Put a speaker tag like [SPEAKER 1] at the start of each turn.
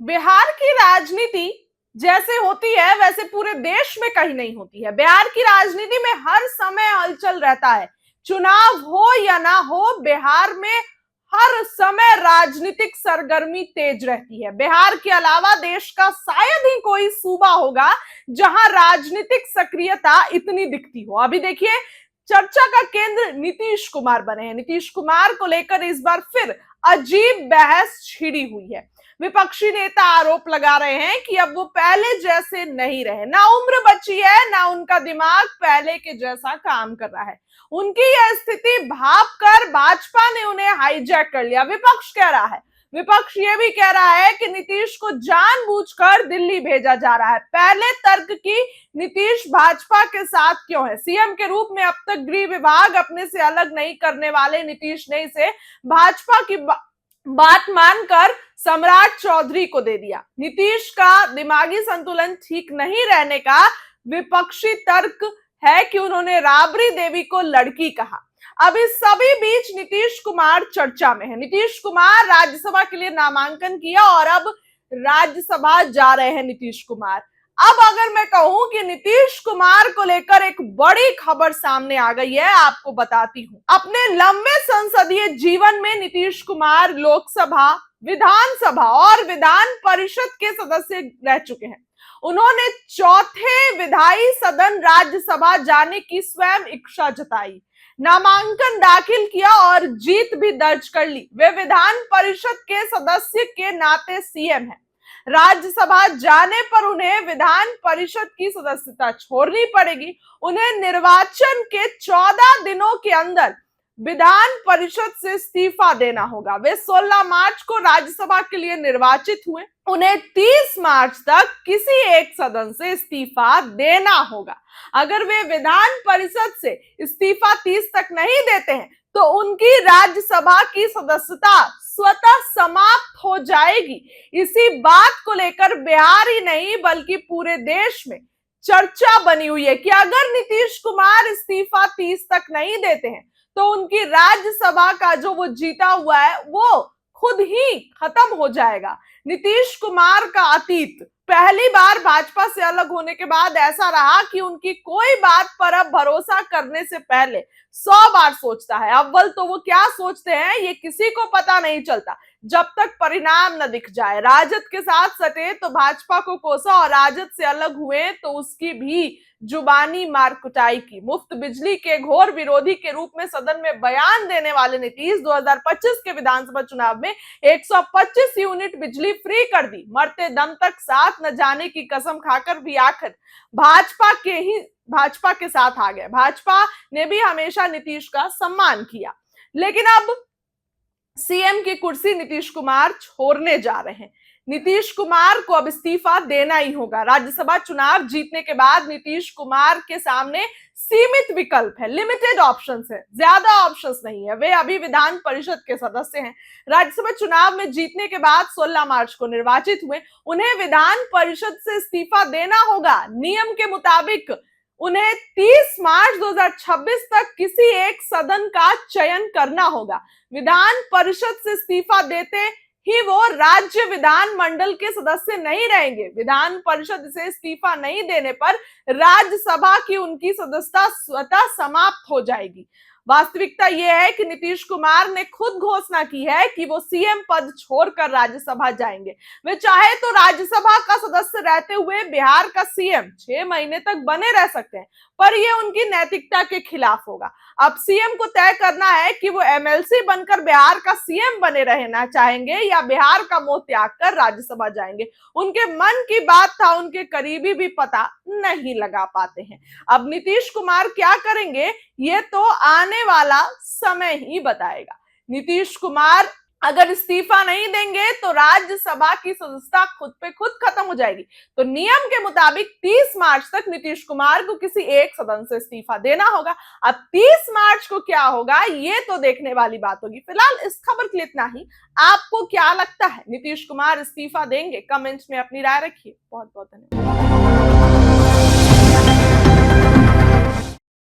[SPEAKER 1] बिहार की राजनीति जैसे होती है वैसे पूरे देश में कहीं नहीं होती है। बिहार की राजनीति में हर समय हलचल रहता है। चुनाव हो या ना हो, बिहार में हर समय राजनीतिक सरगर्मी तेज रहती है। बिहार के अलावा देश का शायद ही कोई सूबा होगा जहां राजनीतिक सक्रियता इतनी दिखती हो। अभी देखिए, चर्चा का केंद्र नीतीश कुमार बने हैं। नीतीश कुमार को लेकर इस बार फिर अजीब बहस छिड़ी हुई है। विपक्षी नेता आरोप लगा रहे हैं कि अब वो पहले जैसे नहीं रहे, ना उम्र बची है, ना उनका दिमाग पहले के जैसा काम कर रहा है। उनकी यह स्थिति भाप कर भाजपा ने उन्हें हाईजैक कर लिया, विपक्ष कह रहा है। विपक्ष ये भी कह रहा है कि नीतीश को जानबूझकर दिल्ली भेजा जा रहा है। पहले तर्क की, नीतीश भाजपा के साथ क्यों है? सीएम के रूप में अब तक गृह विभाग अपने से अलग नहीं करने वाले नीतीश ने इसे भाजपा की बात मानकर सम्राट चौधरी को दे दिया। नीतीश का दिमागी संतुलन ठीक नहीं रहने का विपक्षी तर्क है कि उन्होंने राबड़ी देवी को लड़की कहा। अब इस सभी बीच नीतीश कुमार चर्चा में है। नीतीश कुमार राज्यसभा के लिए नामांकन किया और अब राज्यसभा जा रहे हैं नीतीश कुमार। अब अगर मैं कहूं कि नीतीश कुमार को लेकर एक बड़ी खबर सामने आ गई है, आपको बताती हूं। अपने लंबे संसदीय जीवन में नीतीश कुमार लोकसभा, विधानसभा और विधान परिषद के सदस्य रह चुके हैं। उन्होंने चौथे विधायी सदन राज्यसभा जाने की स्वयं इच्छा जताई, नामांकन दाखिल किया और जीत भी दर्ज कर ली। वे विधान परिषद के सदस्य के नाते सीएम हैं। राज्यसभा जाने पर उन्हें विधान परिषद की सदस्यता छोड़नी पड़ेगी। उन्हें निर्वाचन के 14 दिनों के अंदर विधान परिषद से इस्तीफा देना होगा। वे 16 मार्च को राज्यसभा के लिए निर्वाचित हुए। उन्हें 30 मार्च तक किसी एक सदन से इस्तीफा देना होगा। अगर वे विधान परिषद से इस्तीफा 30 तक नहीं देते हैं तो उनकी राज्यसभा की सदस्यता स्वतः समाप्त हो जाएगी। इसी बात को लेकर बिहार ही नहीं बल्कि पूरे देश में चर्चा बनी हुई है कि अगर नीतीश कुमार इस्तीफा 30 तक नहीं देते हैं तो उनकी राज्यसभा का जो वो जीता हुआ है वो खुद ही खत्म हो जाएगा। नीतीश कुमार का अतीत, पहली बार भाजपा से अलग होने के बाद ऐसा रहा कि उनकी कोई बात पर अब भरोसा करने से पहले 100 बार सोचता है। अव्वल तो वो क्या सोचते हैं ये किसी को पता नहीं चलता जब तक परिणाम न दिख जाए। राजद के साथ सटे तो भाजपा को कोसा और राजद से अलग हुए तो उसकी भी जुबानी मार कुटाई की। मुफ्त बिजली के घोर विरोधी के रूप में सदन में बयान देने वाले नीतीश 2025 के विधानसभा चुनाव में 125 यूनिट बिजली फ्री कर दी। मरते दम तक साथ न जाने की कसम खाकर भी आखिर भाजपा के साथ आ गए। भाजपा ने भी हमेशा नीतीश का सम्मान किया, लेकिन अब सीएम की कुर्सी नीतीश कुमार छोड़ने जा रहे हैं। नीतीश कुमार को अब इस्तीफा देना ही होगा। राज्यसभा चुनाव जीतने के बाद नीतीश कुमार के सामने सीमित विकल्प है, लिमिटेड ऑप्शंस है, ज्यादा ऑप्शंस नहीं है। वे अभी विधान परिषद के सदस्य हैं। राज्यसभा चुनाव में जीतने के बाद 16 मार्च को निर्वाचित हुए। उन्हें विधान परिषद से इस्तीफा देना होगा। नियम के मुताबिक उन्हें 30 मार्च 2026 तक किसी एक सदन का चयन करना होगा। विधान परिषद से इस्तीफा देते ही वो राज्य विधान मंडल के सदस्य नहीं रहेंगे। विधान परिषद से इस्तीफा नहीं देने पर राज्यसभा की उनकी सदस्यता स्वतः समाप्त हो जाएगी। वास्तविकता यह है कि नीतीश कुमार ने खुद घोषणा की है कि वो सीएम पद छोड़कर राज्यसभा जाएंगे। वे चाहे तो राज्यसभा का सदस्य रहते हुए बिहार का सीएम 6 महीने तक बने रह सकते हैं, पर यह उनकी नैतिकता के खिलाफ होगा। अब सीएम को तय करना है कि वो एमएलसी बनकर बिहार का सीएम बने रहना चाहेंगे या बिहार का मोह त्याग कर राज्यसभा जाएंगे। उनके मन की बात था उनके करीबी भी पता नहीं लगा पाते हैं। अब नीतीश कुमार क्या करेंगे ये तो आने वाला समय ही बताएगा। नीतीश कुमार अगर इस्तीफा नहीं देंगे तो राज्यसभा की सदस्यता खुद पे खुद खत्म हो जाएगी। तो नियम के मुताबिक 30 मार्च तक नीतीश कुमार को किसी एक सदन से इस्तीफा देना होगा। अब 30 मार्च को क्या होगा ये तो देखने वाली बात होगी। फिलहाल इस खबर के लिए इतना ही। आपको क्या लगता है, नीतीश कुमार इस्तीफा देंगे? कमेंट्स में अपनी राय रखिए। बहुत बहुत धन्यवाद।